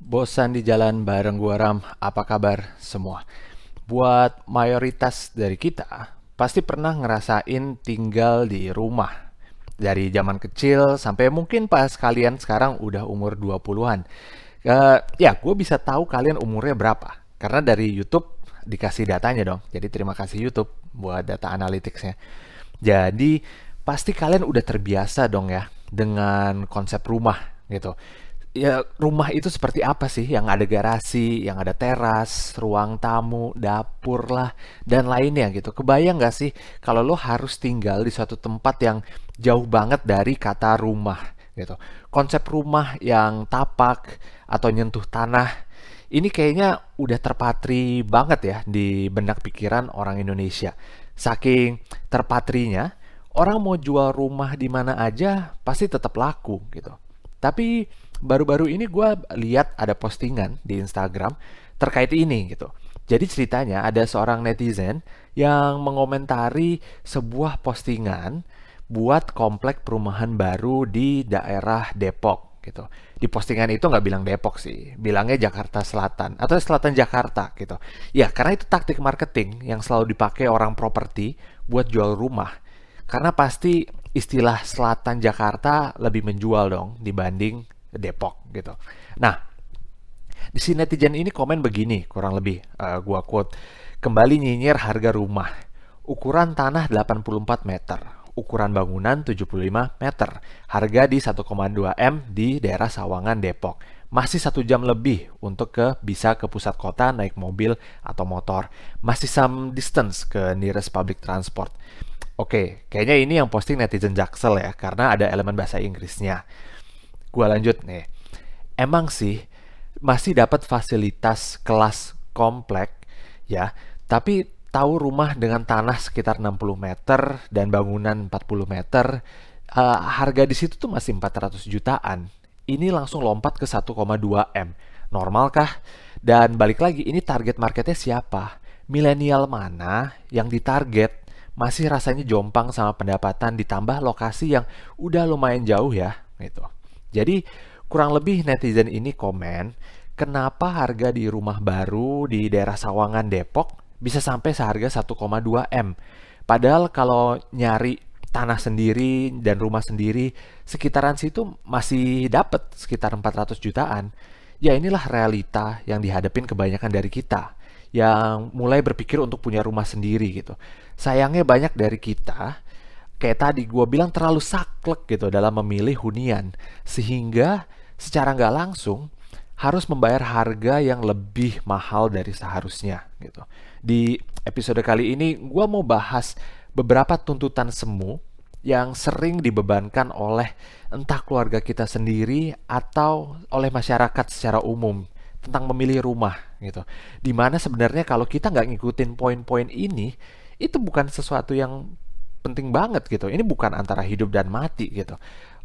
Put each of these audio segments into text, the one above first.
Bosan di jalan bareng gua Ram, apa kabar semua? Buat mayoritas dari kita, pasti pernah ngerasain tinggal di rumah. Dari zaman kecil sampai mungkin pas kalian sekarang udah umur 20-an. Ya, gue bisa tahu kalian umurnya berapa. Karena dari YouTube dikasih datanya dong. Jadi terima kasih YouTube buat data analyticsnya. Jadi pasti kalian udah terbiasa dong ya dengan konsep rumah gitu. Ya, rumah itu seperti apa sih? Yang ada garasi, yang ada teras, ruang tamu, dapur lah, dan lainnya gitu. Kebayang nggak sih kalau lo harus tinggal di suatu tempat yang jauh banget dari kata rumah gitu. Konsep rumah yang tapak atau nyentuh tanah, ini kayaknya udah terpatri banget ya di benak pikiran orang Indonesia. Saking terpatrinya, orang mau jual rumah di mana aja pasti tetap laku gitu. Tapi baru-baru ini gue lihat ada postingan di Instagram terkait ini gitu. Jadi ceritanya ada seorang netizen yang mengomentari sebuah postingan buat komplek perumahan baru di daerah Depok gitu. Di postingan itu nggak bilang Depok sih, bilangnya Jakarta Selatan atau Selatan Jakarta gitu. Ya, karena itu taktik marketing yang selalu dipakai orang properti buat jual rumah. Karena pasti istilah Selatan Jakarta lebih menjual dong dibanding Depok gitu. Nah, di si netizen ini komen begini, kurang lebih gua quote, kembali nyinyir harga rumah. Ukuran tanah 84 meter, ukuran bangunan 75 meter, harga di 1,2 M di daerah Sawangan, Depok. Masih 1 jam lebih untuk bisa ke pusat kota naik mobil atau motor. Masih some distance ke nearest public transport. Oke, kayaknya ini yang posting netizen Jaksel ya, karena ada elemen bahasa Inggrisnya. Gua lanjut nih. Emang sih masih dapat fasilitas kelas komplek ya, tapi tahu rumah dengan tanah sekitar 60 meter dan bangunan 40 meter, harga di situ tuh masih 400 jutaan. Ini langsung lompat ke 1,2 M. Normalkah? Dan balik lagi, ini target marketnya siapa? Milenial mana yang ditarget? Masih rasanya jompang sama pendapatan ditambah lokasi yang udah lumayan jauh ya, gitu. Jadi kurang lebih netizen ini komen, kenapa harga di rumah baru di daerah Sawangan Depok bisa sampai seharga 1,2 M. Padahal kalau nyari tanah sendiri dan rumah sendiri sekitaran situ masih dapat sekitar 400 jutaan. Ya inilah realita yang dihadapin kebanyakan dari kita yang mulai berpikir untuk punya rumah sendiri gitu. Sayangnya banyak dari kita kayak tadi gue bilang terlalu saklek gitu dalam memilih hunian sehingga secara nggak langsung harus membayar harga yang lebih mahal dari seharusnya gitu. Di episode kali ini gue mau bahas beberapa tuntutan semu yang sering dibebankan oleh entah keluarga kita sendiri atau oleh masyarakat secara umum tentang memilih rumah gitu. Dimana sebenarnya kalau kita nggak ngikutin poin-poin ini, itu bukan sesuatu yang penting banget gitu. Ini bukan antara hidup dan mati gitu.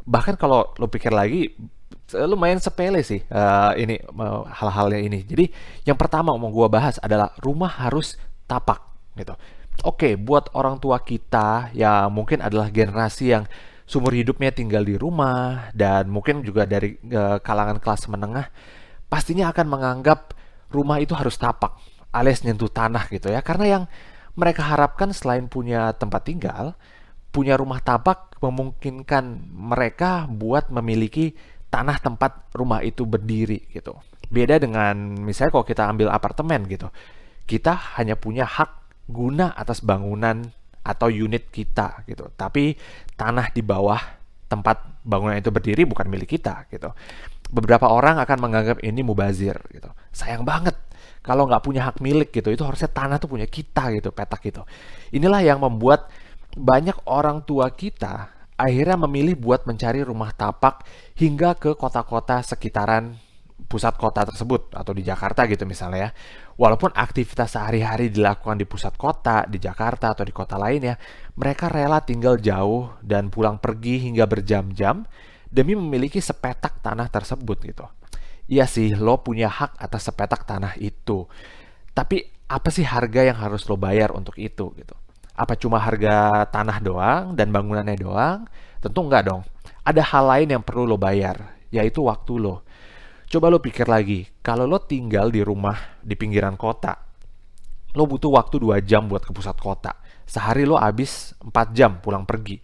Bahkan kalau lo pikir lagi, lumayan sepele sih ini hal-halnya ini. Jadi yang pertama mau gua bahas adalah rumah harus tapak gitu. Oke, buat orang tua kita yang mungkin adalah generasi yang sumur hidupnya tinggal di rumah dan mungkin juga dari kalangan kelas menengah, pastinya akan menganggap rumah itu harus tapak alias nyentuh tanah gitu ya. Karena yang mereka harapkan selain punya tempat tinggal, punya rumah tapak memungkinkan mereka buat memiliki tanah tempat rumah itu berdiri gitu. Beda dengan misalnya kalau kita ambil apartemen gitu. Kita hanya punya hak guna atas bangunan atau unit kita gitu. Tapi tanah di bawah tempat bangunan itu berdiri bukan milik kita gitu. Beberapa orang akan menganggap ini mubazir gitu. Sayang banget kalau nggak punya hak milik gitu. Itu harusnya tanah tuh punya kita gitu, petak gitu. Inilah yang membuat banyak orang tua kita akhirnya memilih buat mencari rumah tapak hingga ke kota-kota sekitaran pusat kota tersebut atau di Jakarta gitu misalnya ya. Walaupun aktivitas sehari-hari dilakukan di pusat kota, di Jakarta atau di kota lainnya, mereka rela tinggal jauh dan pulang pergi hingga berjam-jam demi memiliki sepetak tanah tersebut gitu. Iya sih, lo punya hak atas sepetak tanah itu. Tapi apa sih harga yang harus lo bayar untuk itu gitu? Apa cuma harga tanah doang dan bangunannya doang? Tentu enggak dong. Ada hal lain yang perlu lo bayar, yaitu waktu lo. Coba lo pikir lagi, kalau lo tinggal di rumah di pinggiran kota, lo butuh waktu 2 jam buat ke pusat kota. Sehari lo habis 4 jam pulang pergi.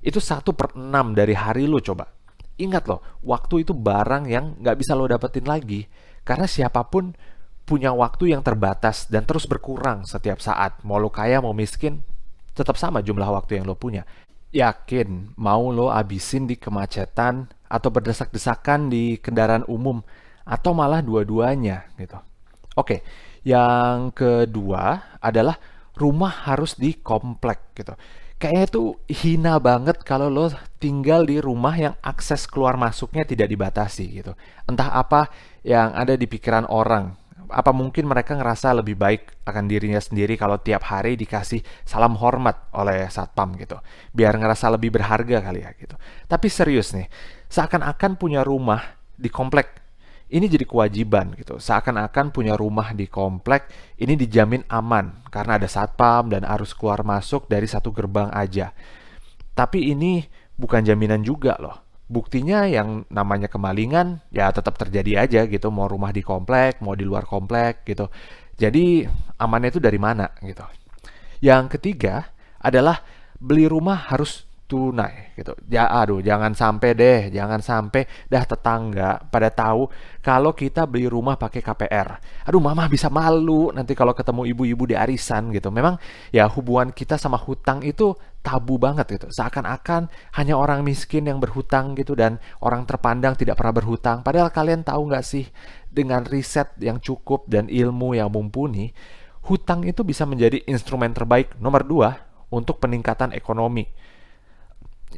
Itu 1/6 dari hari lo coba. Ingat loh, waktu itu barang yang nggak bisa lo dapetin lagi. Karena siapapun punya waktu yang terbatas dan terus berkurang setiap saat. Mau lo kaya, mau miskin, tetap sama jumlah waktu yang lo punya. Yakin mau lo abisin di kemacetan atau berdesak-desakan di kendaraan umum atau malah dua-duanya gitu. Oke, yang kedua adalah rumah harus di komplek gitu. Kayaknya tuh hina banget kalau lo tinggal di rumah yang akses keluar masuknya tidak dibatasi gitu. Entah apa yang ada di pikiran orang. Apa mungkin mereka ngerasa lebih baik akan dirinya sendiri kalau tiap hari dikasih salam hormat oleh satpam gitu. Biar ngerasa lebih berharga kali ya gitu. Tapi serius nih, seakan-akan punya rumah di komplek ini jadi kewajiban gitu. Seakan-akan punya rumah di komplek ini dijamin aman karena ada satpam dan arus keluar masuk dari satu gerbang aja. Tapi ini bukan jaminan juga loh. Buktinya yang namanya kemalingan ya tetap terjadi aja gitu, mau rumah di komplek, mau di luar komplek gitu. Jadi amannya itu dari mana gitu. Yang ketiga adalah beli rumah harus tunai gitu. Ya aduh, jangan sampai deh, jangan sampai dah tetangga pada tahu kalau kita beli rumah pakai KPR. Aduh, mama bisa malu nanti kalau ketemu ibu-ibu di arisan gitu. Memang ya hubungan kita sama hutang itu tabu banget gitu. Seakan-akan hanya orang miskin yang berhutang gitu dan orang terpandang tidak pernah berhutang. Padahal kalian tahu nggak sih, dengan riset yang cukup dan ilmu yang mumpuni, hutang itu bisa menjadi instrumen terbaik nomor 2 untuk peningkatan ekonomi.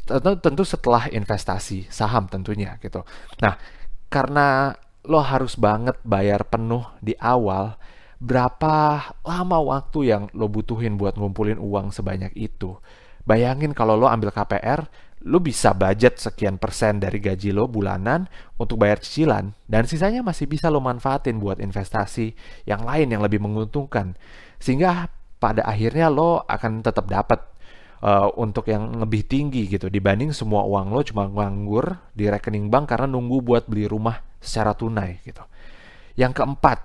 Tentu setelah investasi saham tentunya gitu. Nah, karena lo harus banget bayar penuh di awal, berapa lama waktu yang lo butuhin buat ngumpulin uang sebanyak itu? Bayangin kalau lo ambil KPR, lo bisa budget sekian persen dari gaji lo bulanan untuk bayar cicilan, dan sisanya masih bisa lo manfaatin buat investasi yang lain yang lebih menguntungkan. Sehingga pada akhirnya lo akan tetap dapat untuk yang lebih tinggi gitu dibanding semua uang lo cuma nganggur di rekening bank karena nunggu buat beli rumah secara tunai gitu. Yang keempat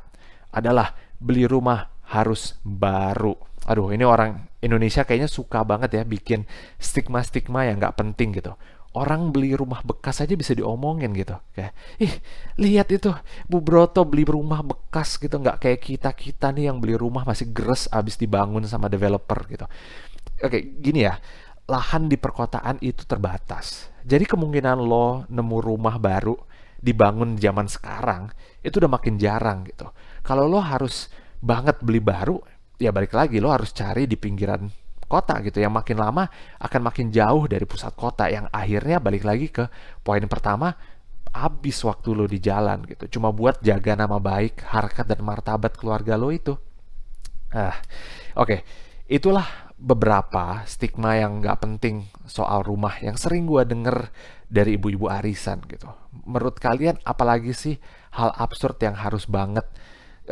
adalah beli rumah harus baru. Aduh, ini orang Indonesia kayaknya suka banget ya bikin stigma-stigma yang nggak penting gitu. Orang beli rumah bekas aja bisa diomongin gitu. Kayak, ih, lihat itu, Bu Broto beli rumah bekas gitu. Nggak kayak kita-kita nih yang beli rumah masih gres abis dibangun sama developer gitu. Oke, gini ya, lahan di perkotaan itu terbatas. Jadi kemungkinan lo nemu rumah baru dibangun zaman sekarang itu udah makin jarang gitu. Kalau lo harus banget beli baru, ya balik lagi lo harus cari di pinggiran kota gitu. Yang makin lama akan makin jauh dari pusat kota. Yang akhirnya balik lagi ke poin pertama, habis waktu lo di jalan gitu. Cuma buat jaga nama baik, harkat dan martabat keluarga lo itu. Oke, itulah beberapa stigma yang nggak penting soal rumah yang sering gue denger dari ibu-ibu arisan gitu. Menurut kalian apalagi sih hal absurd yang harus banget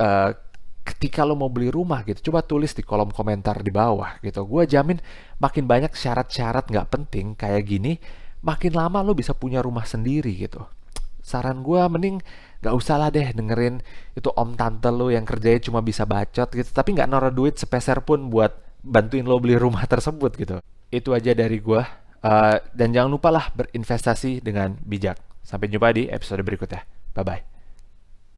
eh, ketika lo mau beli rumah gitu? Coba tulis di kolom komentar di bawah gitu. Gue jamin makin banyak syarat-syarat nggak penting kayak gini, makin lama lo bisa punya rumah sendiri gitu. Saran gue mending gak usah lah deh dengerin itu om tante lo yang kerjanya cuma bisa bacot gitu tapi nggak naruh duit sepeser pun buat bantuin lo beli rumah tersebut gitu. Itu aja dari gue. Dan jangan lupa lah berinvestasi dengan bijak. Sampai jumpa di episode berikutnya. Bye bye.